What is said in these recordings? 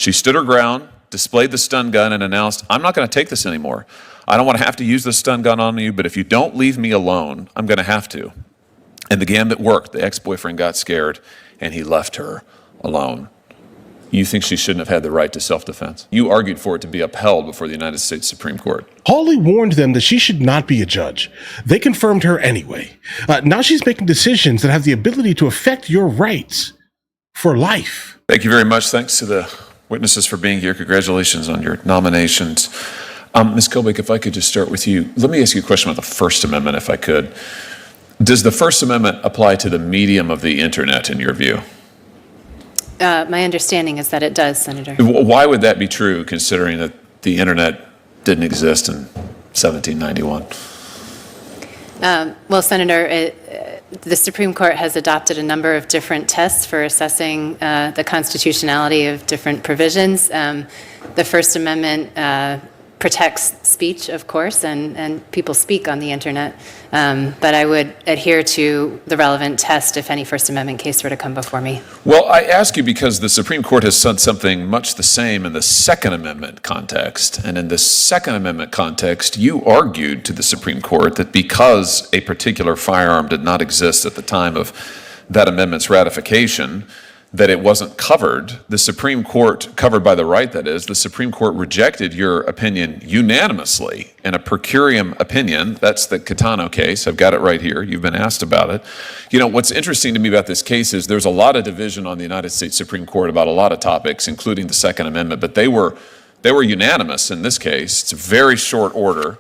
She stood her ground, displayed the stun gun, and announced, I'm not going to take this anymore. I don't want to have to use the stun gun on you, but if you don't leave me alone, I'm going to have to. And the gambit worked. The ex-boyfriend got scared, and he left her alone. You think she shouldn't have had the right to self-defense? You argued for it to be upheld before the United States Supreme Court. Hawley warned them that she should not be a judge. They confirmed her anyway. Now she's making decisions that have the ability to affect your rights for life. Thank you very much. Thanks to the witnesses for being here. Congratulations on your nominations. Ms. Kilbeck, if I could just start with you. Let me ask you a question about the First Amendment, if I could. Does the First Amendment apply to the medium of the internet, in your view? My understanding is that it does, Senator. Why would that be true, considering that the internet didn't exist in 1791? Well, Senator, the Supreme Court has adopted a number of different tests for assessing the constitutionality of different provisions. The First Amendment protects speech, of course, and people speak on the internet. But I would adhere to the relevant test if any First Amendment case were to come before me. Well, I ask you because the Supreme Court has said something much the same in the Second Amendment context. And in the Second Amendment context, you argued to the Supreme Court that because a particular firearm did not exist at the time of that amendment's ratification, that it wasn't covered. The Supreme Court, covered by the right that is, the Supreme Court rejected your opinion unanimously in a per curiam opinion. That's the Catano case. I've got it right here. You've been asked about it. You know, what's interesting to me about this case is there's a lot of division on the United States Supreme Court about a lot of topics, including the Second Amendment, but they were unanimous in this case. It's a very short order,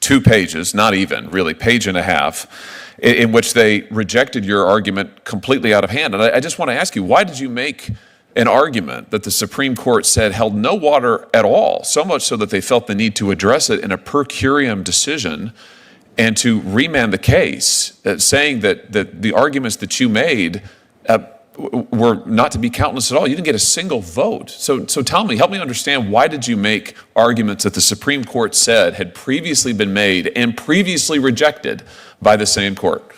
2 pages, not even, really, page and a half, in which they rejected your argument completely out of hand. And I just want to ask you, why did you make an argument that the Supreme Court said held no water at all, so much so that they felt the need to address it in a per curiam decision and to remand the case, saying that the arguments that you made were not to be countenanced at all? You didn't get a single vote. So tell me, help me understand, why did you make arguments that the Supreme Court said had previously been made and previously rejected by the same court?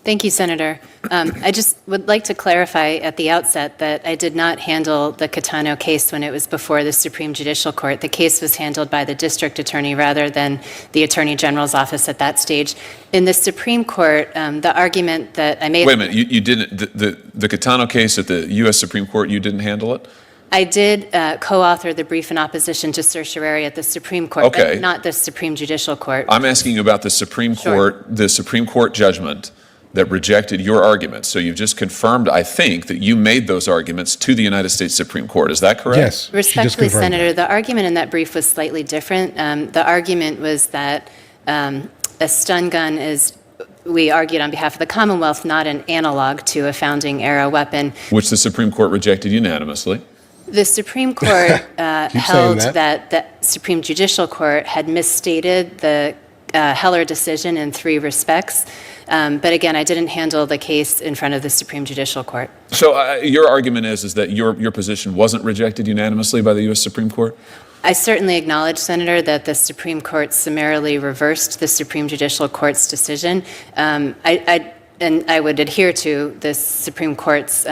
Thank you, Senator. I just would like to clarify at the outset that I did not handle the Catano case when it was before the Supreme Judicial Court. The case was handled by the district attorney rather than the Attorney General's office at that stage. In the Supreme Court, the argument that I made— Wait a minute, you didn't, the Catano case at the U.S. Supreme Court, you didn't handle it? I did co-author the brief in opposition to certiorari at the Supreme Court, okay, but not the Supreme Judicial Court. I'm asking you about the Supreme Court, the Supreme Court judgment that rejected your arguments. So you've just confirmed, I think, that you made those arguments to the United States Supreme Court. Is that correct? Yes. Respectfully, Senator, the argument in that brief was slightly different. The argument was that a stun gun is, we argued on behalf of the Commonwealth, not an analog to a founding era weapon. Which the Supreme Court rejected unanimously. The Supreme Court held that the Supreme Judicial Court had misstated the Heller decision in 3 respects. But again, I didn't handle the case in front of the Supreme Judicial Court. So your argument is that your position wasn't rejected unanimously by the U.S. Supreme Court? I certainly acknowledge, Senator, that the Supreme Court summarily reversed the Supreme Judicial Court's decision. And I would adhere to the Supreme Court's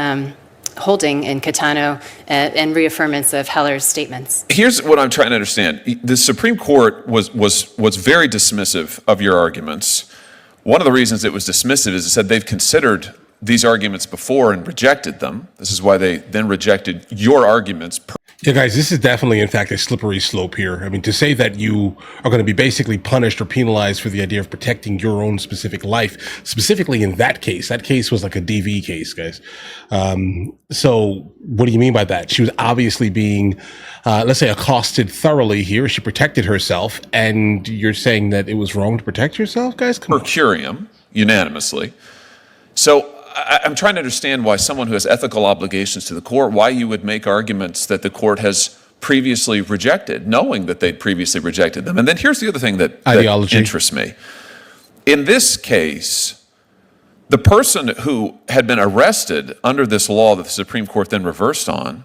holding in Catano and reaffirmance of Heller's statements. Here's what I'm trying to understand. The Supreme Court was very dismissive of your arguments. One of the reasons it was dismissive is it said they've considered these arguments before and rejected them. This is why they then rejected your arguments. Yeah, guys, this is definitely, in fact, a slippery slope here. I mean, to say that you are going to be basically punished or penalized for the idea of protecting your own specific life, specifically in that case was like a DV case, guys. So what do you mean by that? She was obviously being, let's say, accosted thoroughly here. She protected herself, and you're saying that it was wrong to protect yourself, guys? Per curiam, unanimously. So I'm trying to understand why someone who has ethical obligations to the court, why you would make arguments that the court has previously rejected, knowing that they'd previously rejected them. And then here's the other thing that interests me. In this case, the person who had been arrested under this law that the Supreme Court then reversed on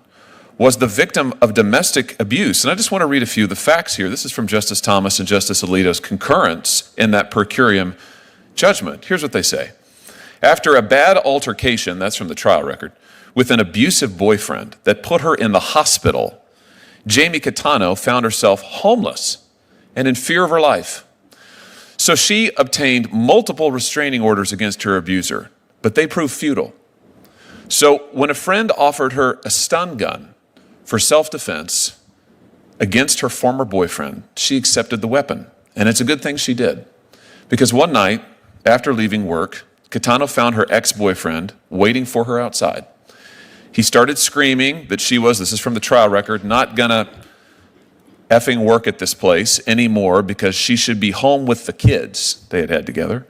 was the victim of domestic abuse. And I just want to read a few of the facts here. This is from Justice Thomas and Justice Alito's concurrence in that per curiam judgment. Here's what they say. After a bad altercation, that's from the trial record, with an abusive boyfriend that put her in the hospital, Jamie Catano found herself homeless and in fear of her life. So she obtained multiple restraining orders against her abuser, but they proved futile. So when a friend offered her a stun gun for self-defense against her former boyfriend, she accepted the weapon. And it's a good thing she did. Because one night, after leaving work, Catano found her ex-boyfriend waiting for her outside. He started screaming that she was, this is from the trial record, not gonna effing work at this place anymore because she should be home with the kids they had together.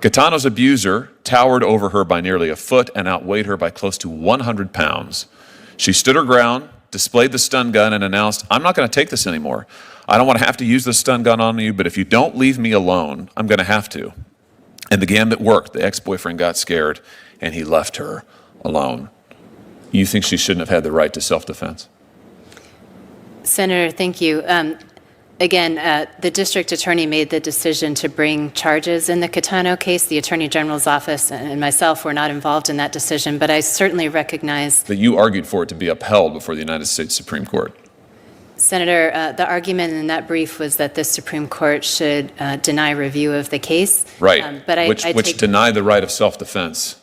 Catano's abuser towered over her by nearly a foot and outweighed her by close to 100 pounds. She stood her ground, displayed the stun gun, and announced, "I'm not gonna take this anymore. I don't want to have to use the stun gun on you, but if you don't leave me alone, I'm going to have to." And the gambit worked. The ex-boyfriend got scared, and he left her alone. You think she shouldn't have had the right to self-defense? Senator, thank you. Again, the district attorney made the decision to bring charges in the Catano case. The Attorney General's office and myself were not involved in that decision, but I certainly recognize that you argued for it to be upheld before the United States Supreme Court. Senator, the argument in that brief was that the Supreme Court should deny review of the case. Right, but which deny the right of self-defense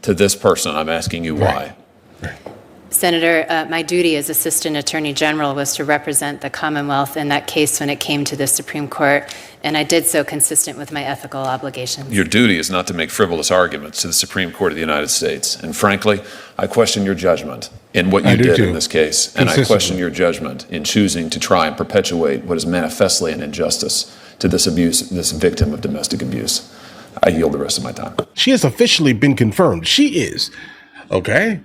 to this person. I'm asking you why. Senator, my duty as Assistant Attorney General was to represent the Commonwealth in that case when it came to the Supreme Court, and I did so consistent with my ethical obligations. Your duty is not to make frivolous arguments to the Supreme Court of the United States. And frankly, I question your judgment in what you did in this case. And I question your judgment in choosing to try and perpetuate what is manifestly an injustice to this victim of domestic abuse. I yield the rest of my time. She has officially been confirmed. She is, okay?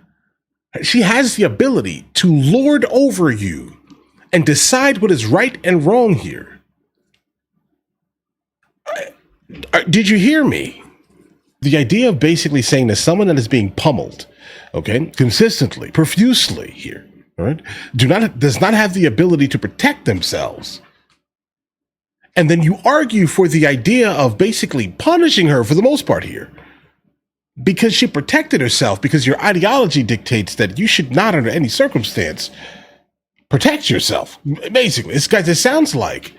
She has the ability to lord over you and decide what is right and wrong here. Did you hear me? The idea of basically saying that someone that is being pummeled, okay, consistently, profusely here, all right, does not have the ability to protect themselves. And then you argue for the idea of basically punishing her for the most part here because she protected herself, because your ideology dictates that you should not under any circumstance protect yourself. Basically, it sounds like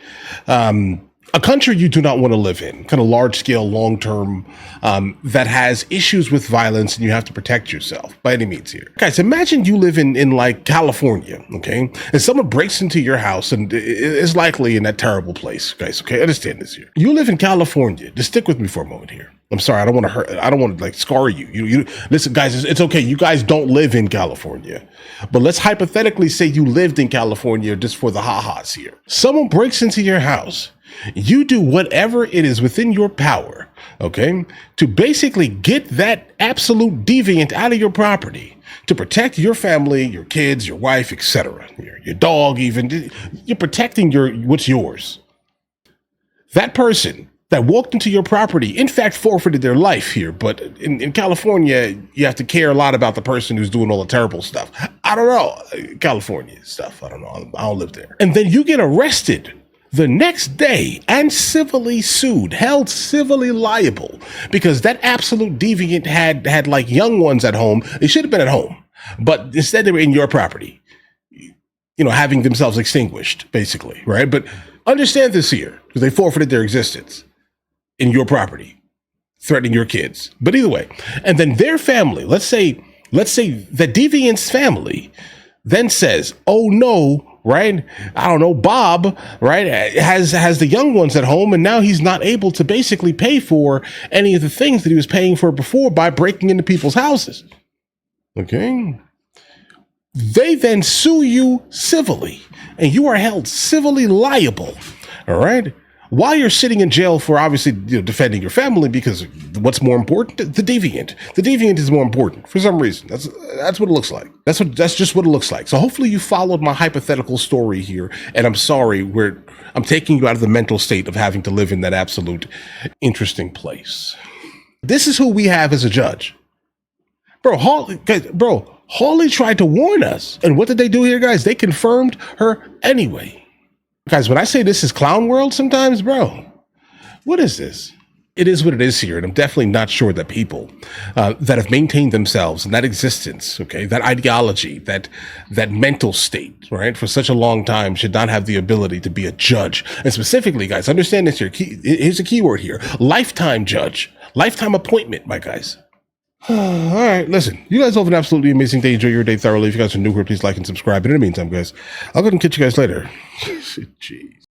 a country you do not want to live in, kind of large scale, long term, that has issues with violence and you have to protect yourself by any means here. Guys, imagine you live in like California, okay? And someone breaks into your house and is likely in that terrible place, guys, okay? Understand this here. You live in California. Just stick with me for a moment here. I'm sorry, I don't want to hurt, I don't want to like scar you. You listen, guys, it's okay. You guys don't live in California, but let's hypothetically say you lived in California just for the ha-has here. Someone breaks into your house. You do whatever it is within your power, okay, to basically get that absolute deviant out of your property, to protect your family, your kids, your wife, etc., your dog even. You're protecting what's yours. That person that walked into your property, in fact, forfeited their life here. But in California, you have to care a lot about the person who's doing all the terrible stuff. I don't know. California stuff. I don't know. I don't live there. And then you get arrested the next day and civilly sued, held civilly liable, because that absolute deviant had like young ones at home. They should have been at home, but instead they were in your property, you know, having themselves extinguished, basically, right? But understand this here, because they forfeited their existence in your property, threatening your kids. But either way, and then their family, let's say the deviant's family then says, oh no, right? I don't know, Bob, right, has the young ones at home, and now he's not able to basically pay for any of the things that he was paying for before by breaking into people's houses. Okay? They then sue you civilly, and you are held civilly liable, all right? While you're sitting in jail for obviously defending your family, because what's more important? The deviant. The deviant is more important for some reason. That's what it looks like. That's just what it looks like. So hopefully you followed my hypothetical story here, and I'm sorry I'm taking you out of the mental state of having to live in that absolute interesting place. This is who we have as a judge, bro. Hawley tried to warn us, and what did they do here, guys? They confirmed her anyway. Guys, when I say this is clown world sometimes, bro, what is this? it is what it is here. And I'm definitely not sure that people that have maintained themselves in that existence, okay, that ideology, that mental state, right, for such a long time should not have the ability to be a judge. And specifically, guys, understand this here. Here's a key word here. Lifetime judge. Lifetime appointment, my guys. All right, listen, you guys have an absolutely amazing day. Enjoy your day thoroughly. If you guys are new here, please like and subscribe. But in the meantime, guys, I'll go ahead and catch you guys later. Jeez.